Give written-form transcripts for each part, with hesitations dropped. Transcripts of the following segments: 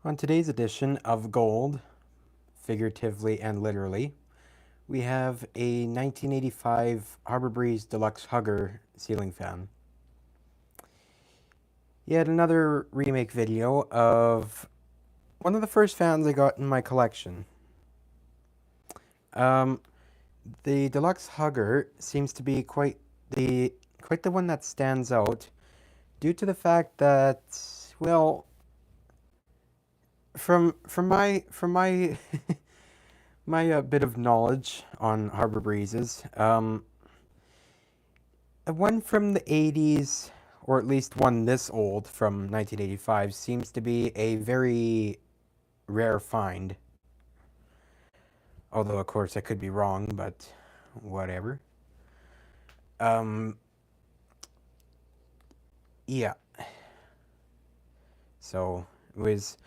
On today's edition of Gold, figuratively and literally, we have a 1985 Harbor Breeze Deluxe Hugger ceiling fan. Yet another remake video of one of the first fans I got in my collection. Um, the Deluxe Hugger seems to be quite the one that stands out due to the fact that, well, from my my bit of knowledge on Harbor Breezes, one from the 80s, or at least one this old from 1985, seems to be a very rare find. Although, of course, I could be wrong, but whatever. Um, yeah. So it was.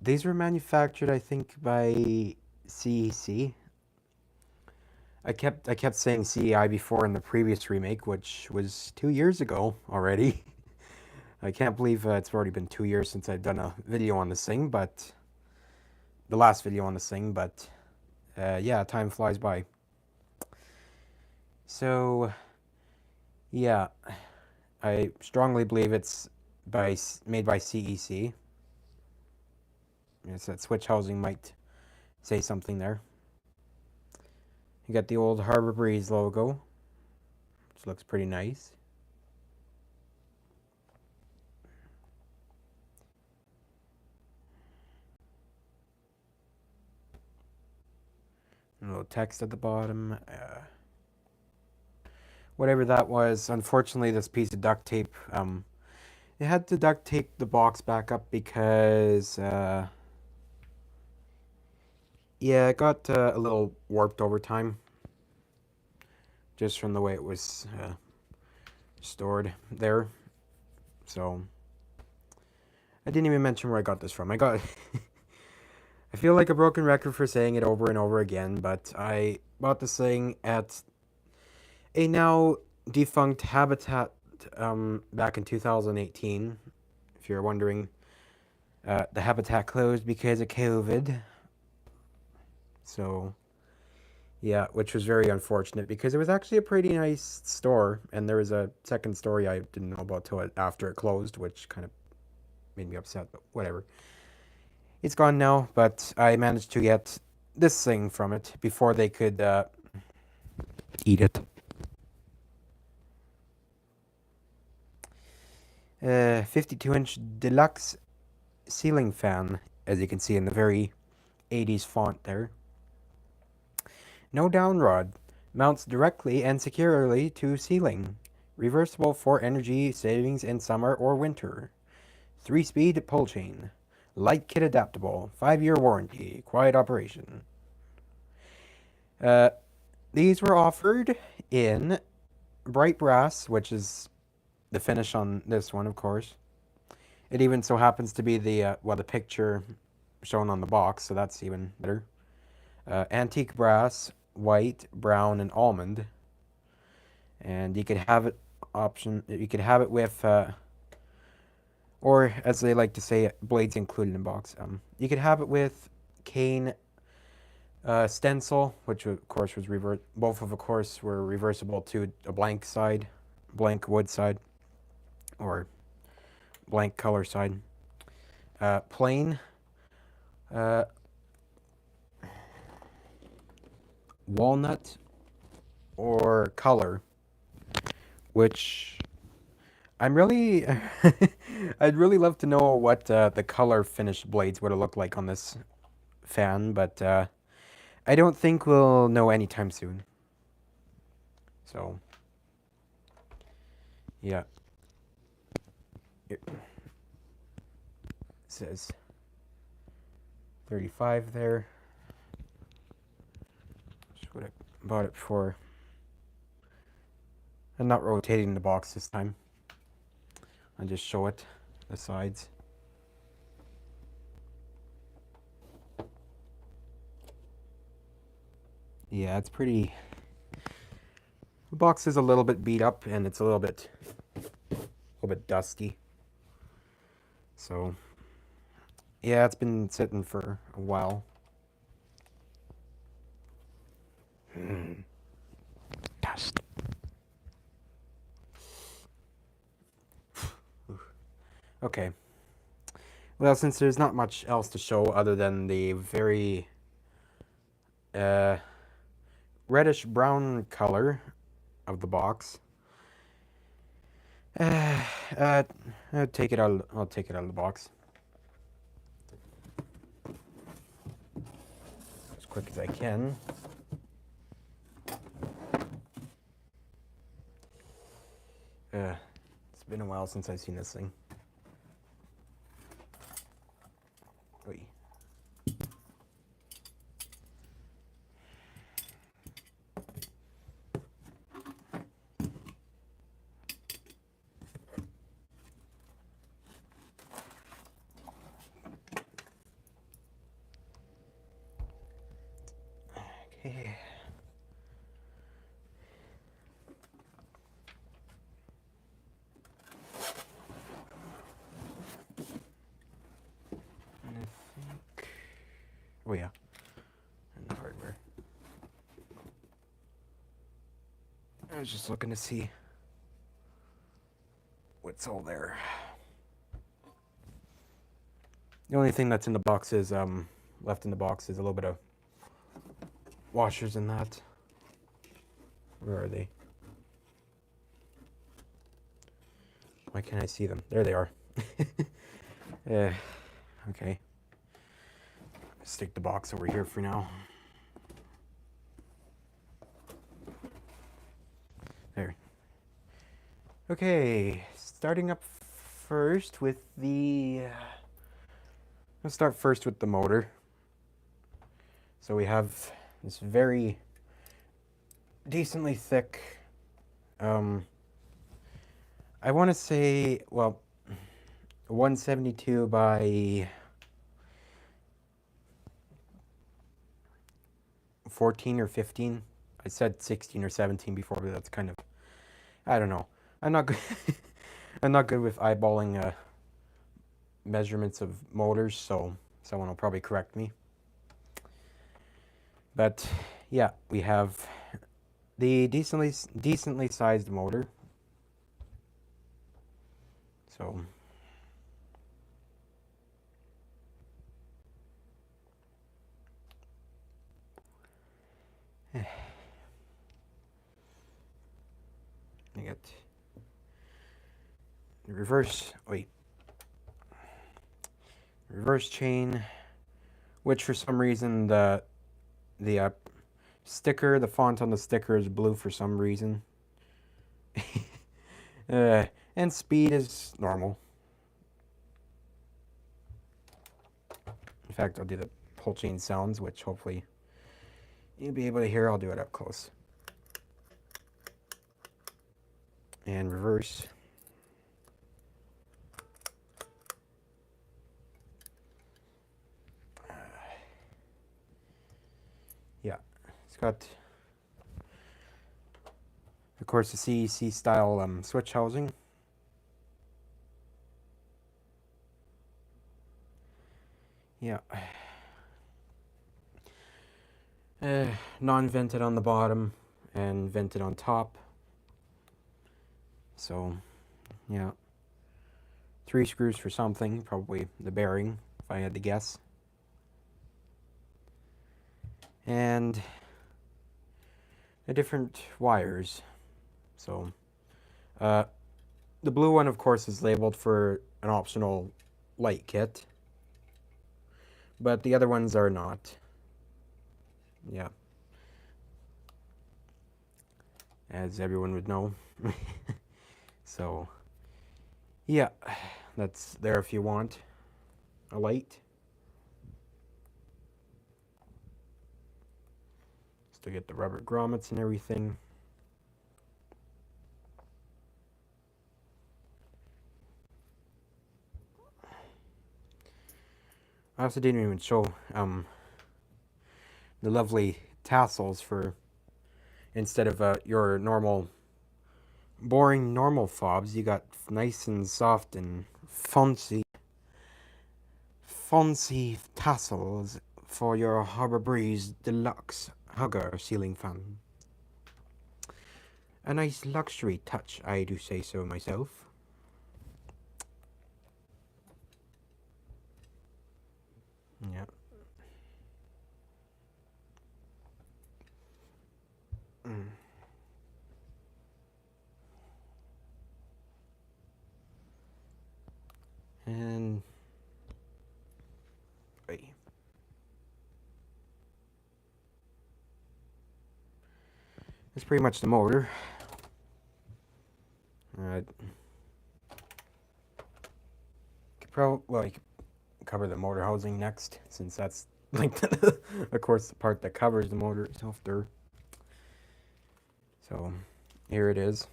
These were manufactured, I think, by CEC. I kept saying CEI before in the previous remake, which was 2 years ago already. I can't believe it's already been 2 years since I've done a video on this thing, but the last video on this thing, but yeah, time flies by. So, yeah, I strongly believe it's made by CEC. It's that switch housing might say something there. You got the old Harbor Breeze logo, which looks pretty nice. A little text at the bottom. Whatever that was, unfortunately, this piece of duct tape, it had to duct tape the box back up because, yeah, it got a little warped over time, just from the way it was stored there. So, I didn't even mention where I got this from. I feel like a broken record for saying it over and over again, but I bought this thing at a now defunct Habitat back in 2018. If you're wondering, the Habitat closed because of COVID. So, yeah, which was very unfortunate because it was actually a pretty nice store, and there was a second story I didn't know about till after it closed, which kind of made me upset, but whatever. It's gone now, but I managed to get this thing from it before they could eat it. 52-inch Deluxe ceiling fan, as you can see in the very 80s font there. No down rod. Mounts directly and securely to ceiling. Reversible for energy savings in summer or winter. 3-speed pull chain. Light kit adaptable. 5-year warranty. Quiet operation. These were offered in bright brass, which is the finish on this one, of course. It even so happens to be the picture shown on the box, so that's even better. Antique brass, white, brown, and almond. And you could have it with, or as they like to say, blades included in box. You could have it with cane stencil, which of course was both of course were reversible to a blank side, blank wood side, or blank color side. Plain. Walnut or color, which I'm really, I'd really love to know what the color finished blades would have looked like on this fan, but I don't think we'll know anytime soon. So, yeah. It says 35 there. That's what I bought it for. I'm not rotating the box this time. I'll just show it, the sides. Yeah, it's pretty. The box is a little bit beat up and it's a little bit dusty. So, Yeah, it's been sitting for a while. Dust. Okay. Well, since there's not much else to show other than the very uh, reddish brown color of the box, uh, uh, I'll take it out. I'll take it out of the box as quick as I can. It's been a while since I've seen this thing. Oy. Okay. And I think. Oh yeah. And the hardware. I was just looking to see what's all there. The only thing that's in the box is left in the box is a little bit of washers in that. Where are they? Why can't I see them? There they are. Okay. Stick the box over here for now. There. Okay, starting up first with the... Let's start first with the motor. So we have this very decently thick, I want to say, well, 172 by 14 or 15. I said 16 or 17 before, but that's kind of, I don't know. I'm not good. I'm not good with eyeballing measurements of motors, so someone will probably correct me. But yeah, we have the decently sized motor. So I got the reverse chain, which for some reason the sticker, the font on the sticker is blue for some reason. And speed is normal. In fact, I'll do the pull chain sounds, which hopefully you'll be able to hear. I'll do it up close. And reverse. Yeah, it's got, of course, the CEC style switch housing. Yeah. Non-vented on the bottom and vented on top. So, yeah. 3 screws for something, probably the bearing, if I had to guess. And the different wires. So, the blue one, of course, is labeled for an optional light kit. But the other ones are not. Yeah. As everyone would know. So, yeah, that's there if you want a light. Just to get the rubber grommets and everything. I also didn't even show the lovely tassels for, instead of your normal boring normal fobs, you got nice and soft and fancy tassels for your Harbor Breeze Deluxe Hugger ceiling fan. A nice luxury touch, I do say so myself. Yeah. Mm. And wait. That's pretty much the motor. Could well, you could cover the motor housing next, since that's like of course the part that covers the motor itself there. So here it is.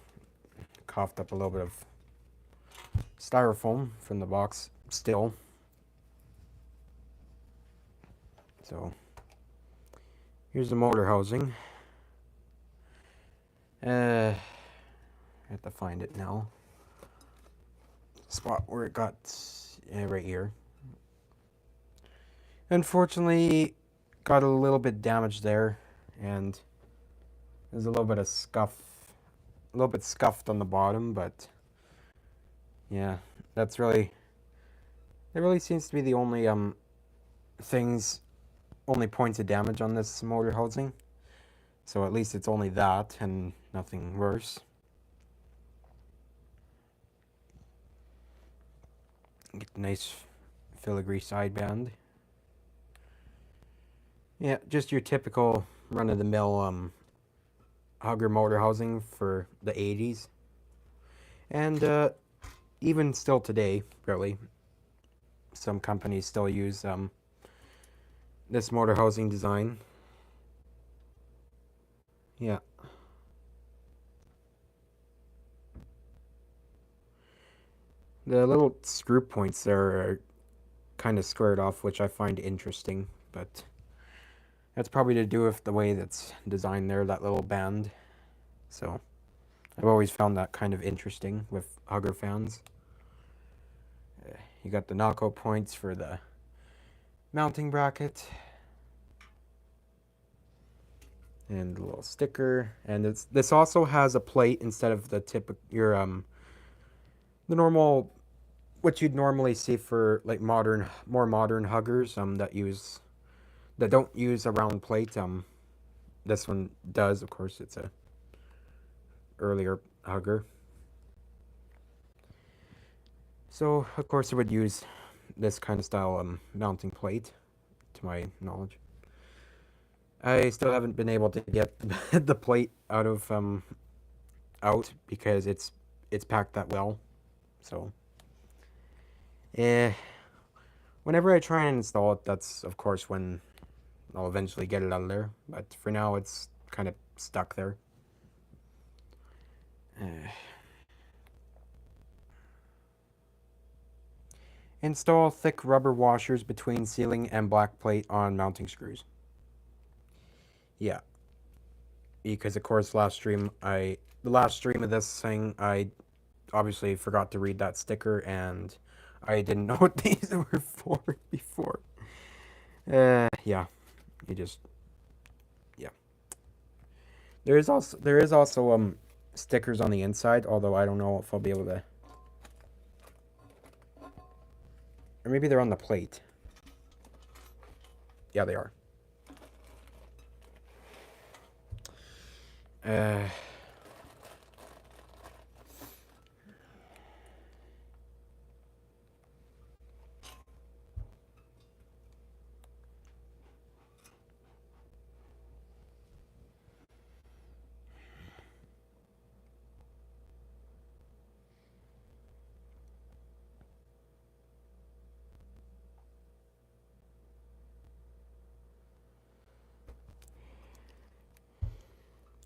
Coughed up a little bit of styrofoam from the box still. So here's the motor housing. I have to find it now. Spot where it got, right here. Unfortunately, got a little bit damaged there, and there's a little bit of a little bit scuffed on the bottom, but yeah, it really seems to be the only only points of damage on this motor housing. So at least it's only that and nothing worse. Get a nice filigree sideband. Yeah, just your typical run-of-the-mill hugger motor housing for the 80s. And even still today, really, some companies still use this motor housing design. Yeah. The little screw points there are kind of squared off, which I find interesting, but that's probably to do with the way that's designed there, that little band. So I've always found that kind of interesting with hugger fans. You got the knockout points for the mounting bracket, and a little sticker, and this also has a plate instead of the the normal, what you'd normally see for like more modern huggers that don't use a round plate. This one does, of course. It's a earlier hugger, so of course it would use this kind of style mounting plate, to my knowledge. I still haven't been able to get the plate out because it's packed that well. So, whenever I try and install it, that's of course when I'll eventually get it out of there. But for now, it's kind of stuck there. Install thick rubber washers between ceiling and black plate on mounting screws. Yeah, because of course the last stream of this thing, I obviously forgot to read that sticker, and I didn't know what these were for before. Yeah, you just, yeah. There is also stickers on the inside, although I don't know if I'll be able to, or maybe they're on the plate. Yeah, they are.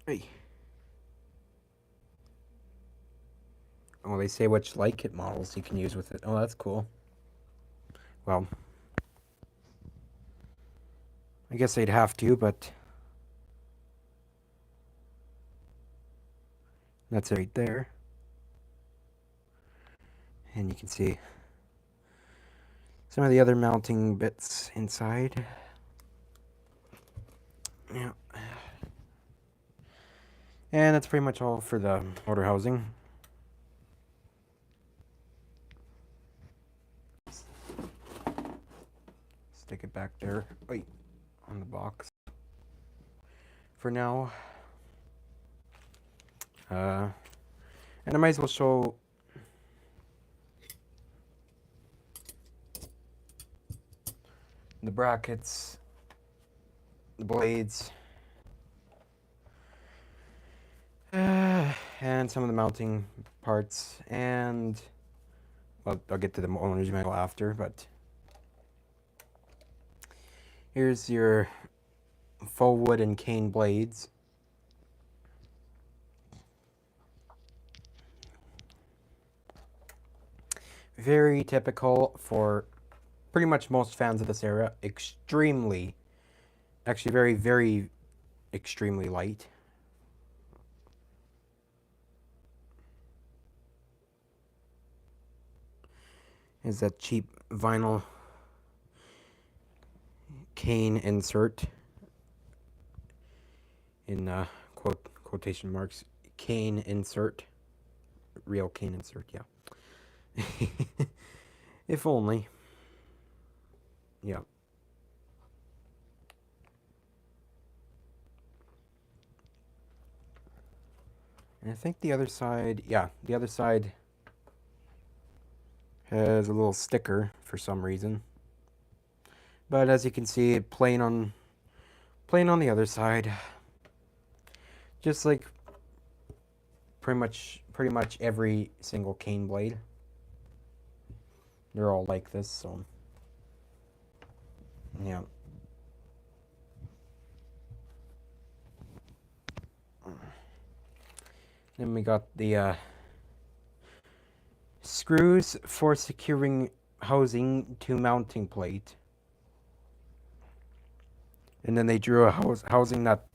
Hey. Oh, they say which light kit models you can use with it. Oh, that's cool. Well, I guess they'd have to, but that's right there. And you can see some of the other mounting bits inside. Yeah. And that's pretty much all for the motor housing. Stick it back there. Wait, on the box. For now. And I might as well show the brackets, the blades, and some of the mounting parts, and well, I'll get to the owner's manual after, but here's your faux wood and cane blades. Very typical for pretty much most fans of this era. Extremely, actually very, very extremely light. Is that cheap vinyl cane insert in quotation marks. Cane insert. Real cane insert, yeah. If only. Yeah. And I think the other side, yeah, the other side has a little sticker for some reason. But as you can see, plain on the other side. Just like pretty much every single cane blade. They're all like this, so yeah. Then we got the screws for securing housing to mounting plate. And then they drew a housing that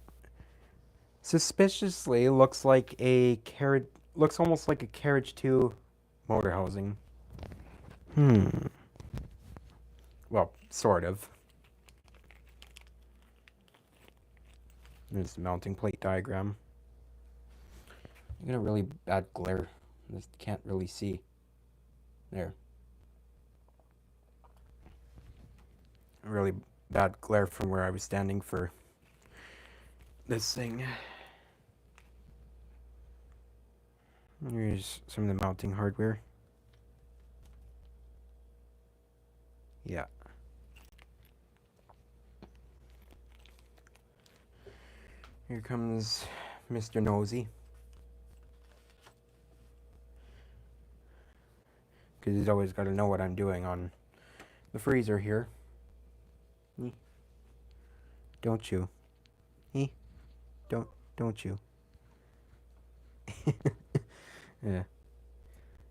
suspiciously looks like a carriage, looks almost like a carriage 2 motor housing. Well, sort of. There's the mounting plate diagram. I got a really bad glare. I just can't really see. There. A really bad glare from where I was standing for this thing. Here's some of the mounting hardware. Yeah. Here comes Mr. Nosy. Because he's always got to know what I'm doing on the freezer here. Don't you? Don't you? Yeah.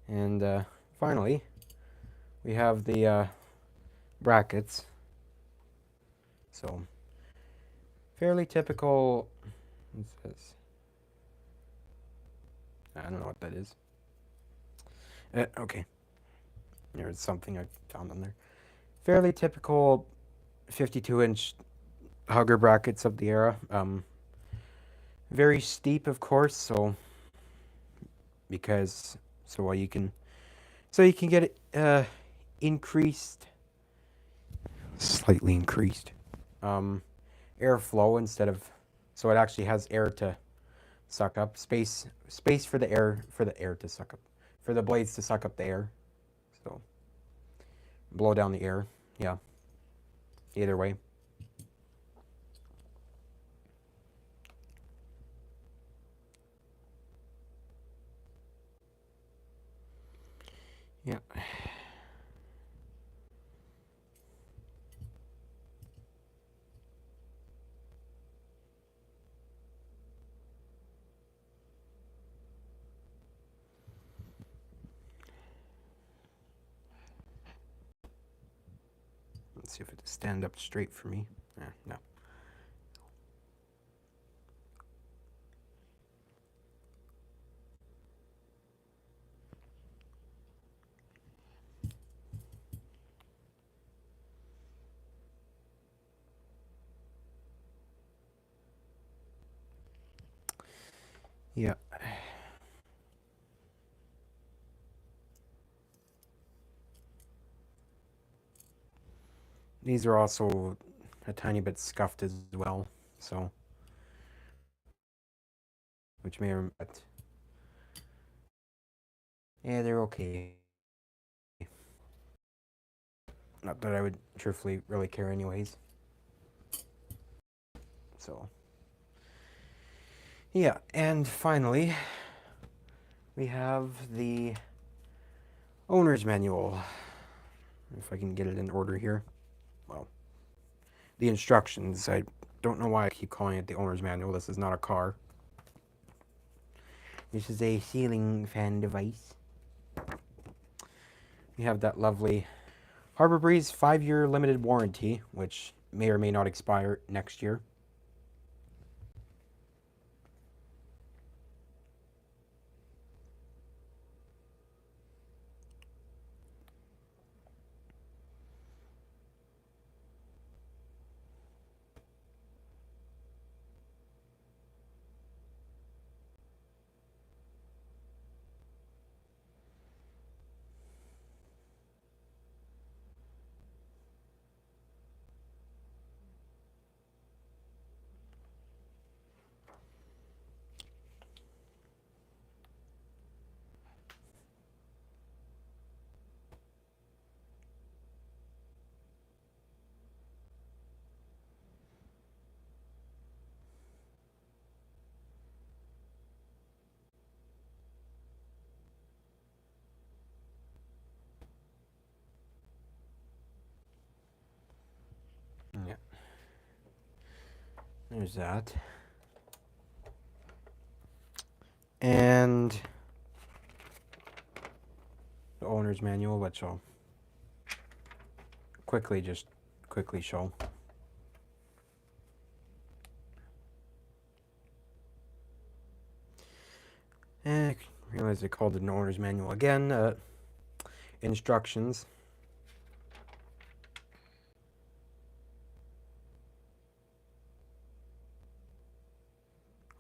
And finally, we have the brackets. So, fairly typical. What's this? I don't know what that is. Okay. There's something I found on there. Fairly typical 52-inch hugger brackets of the era. Very steep, of course, so you can get increased, slightly increased airflow instead of, so it actually has air to suck up, space for the air to suck up, for the blades to suck up the air. So blow down the air. Yeah. Either way. Yeah. Let's see if it'll stand up straight for me. No. Yeah. These are also a tiny bit scuffed as well, so which may or but yeah, they're okay. Not that I would truthfully really care anyways. So yeah, and finally we have the owner's manual. If I can get it in order here. Well, the instructions. I don't know why I keep calling it the owner's manual. This is not a car. This is a ceiling fan device. We have that lovely Harbor Breeze 5-year limited warranty, which may or may not expire next year. Yeah, there's that. And the owner's manual, which I'll quickly show. And I realize I called it an owner's manual again. Instructions.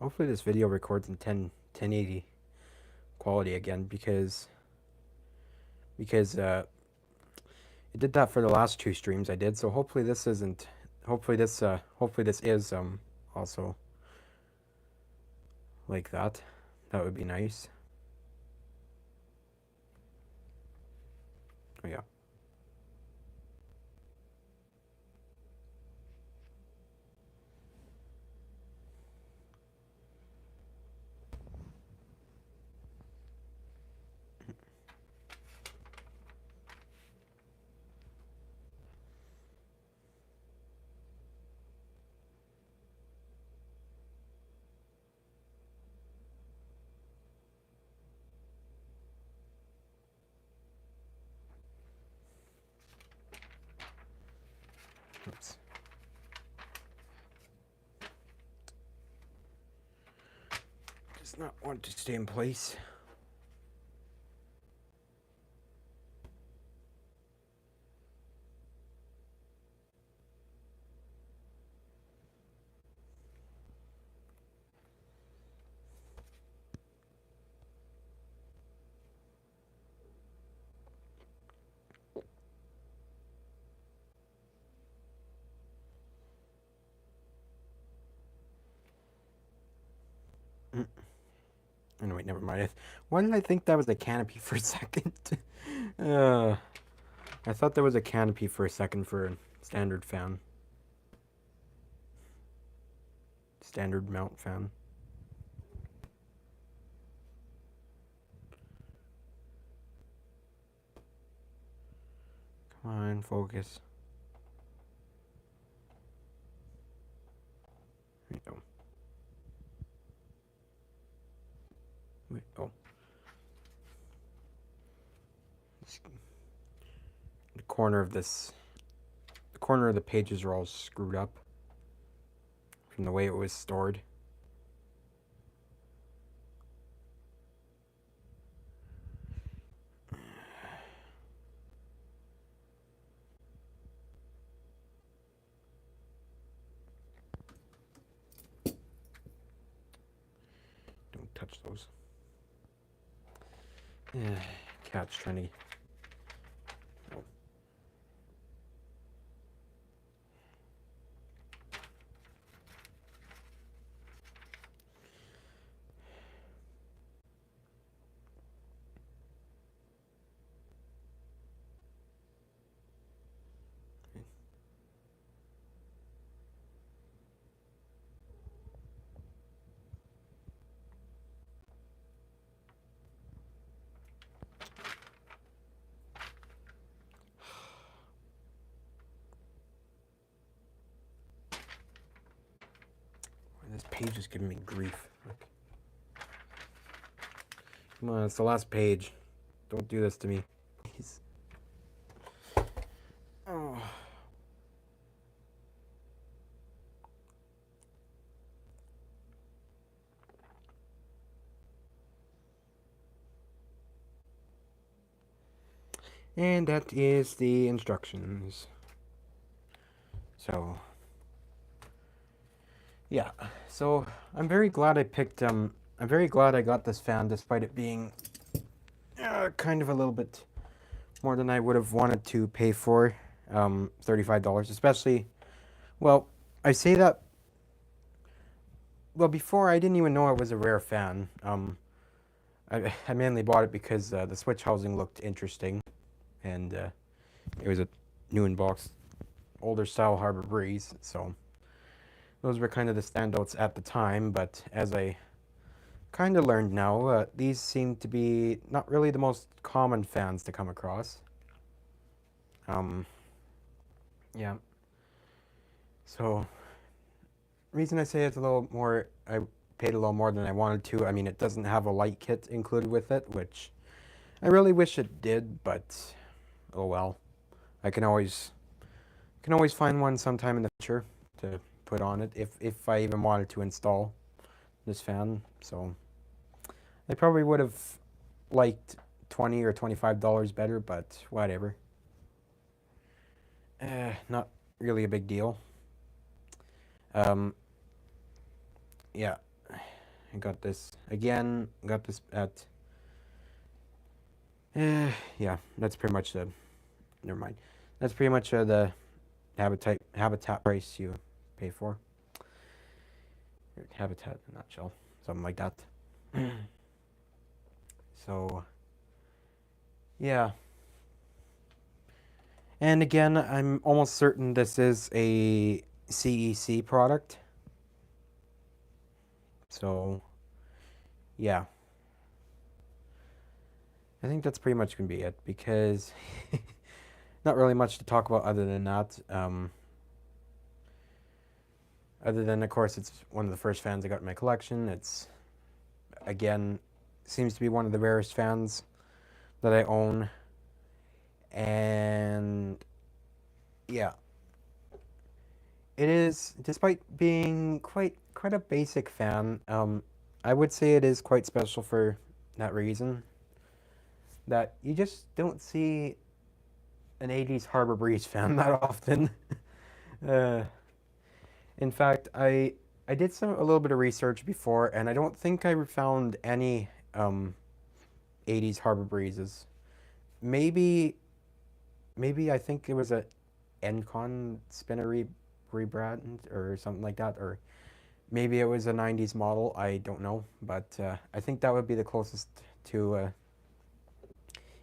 Hopefully this video records in 1080 quality again because it did that for the last 2 streams I did. So hopefully this isn't. Hopefully this is also like that. That would be nice. Oh yeah. Oops. Does not want to stay in place. Oh, wait, never mind. Why did I think that was a canopy for a second? uh, I thought there was a canopy for a second for a standard fan. Standard mount fan. Come on, focus. There you go. Wait, oh. The corner of the pages are all screwed up from the way it was stored. Don't touch those. Yeah, cat's trying to. Oh. This page is giving me grief. Come on, it's the last page. Don't do this to me. Please. Oh. And that is the instructions. So, yeah. So, I'm very glad I picked, I'm very glad I got this fan despite it being kind of a little bit more than I would have wanted to pay for. $35, especially, well, I say that, well, before I didn't even know it was a rare fan. I mainly bought it because the switch housing looked interesting, and it was a new in-box, older style Harbor Breeze, so those were kind of the standouts at the time, but as I kind of learned now, these seem to be not really the most common fans to come across. Yeah. So, reason I say it's a little more, I paid a little more than I wanted to. I mean, it doesn't have a light kit included with it, which I really wish it did, but oh well. I can always find one sometime in the future to put on it if I even wanted to install this fan. So I probably would have liked $20 or $25 better, but whatever. Not really a big deal. Yeah, I got this again. Got this at. Yeah, that's pretty much the. Never mind. That's pretty much the habitat price you pay for. Habitat in a nutshell, something like that. So, yeah. And again, I'm almost certain this is a CEC product. So, yeah. I think that's pretty much going to be it because not really much to talk about other than that. Other than, of course, it's one of the first fans I got in my collection. It's, again, seems to be one of the rarest fans that I own. And, yeah. It is, despite being quite a basic fan, I would say it is quite special for that reason. That you just don't see an 80s Harbor Breeze fan that often. In fact, I did a little bit of research before, and I don't think I found any 80s Harbor Breezes. Maybe I think it was a Encon spinner rebrand or something like that, or maybe it was a 90s model. I don't know, but I think that would be the closest to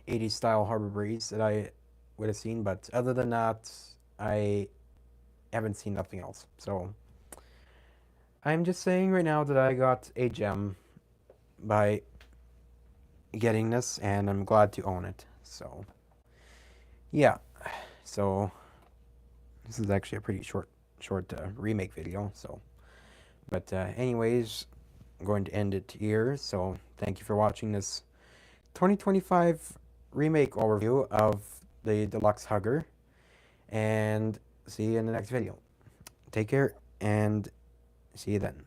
80s style Harbor Breeze that I would have seen. But other than that, I haven't seen nothing else. So I'm just saying right now that I got a gem by getting this, and I'm glad to own it. So yeah. So this is actually a pretty short remake video. So, but anyways, I'm going to end it here. So thank you for watching this 2025 remake overview of the Deluxe Hugger, and see you in the next video. Take care, and see you then.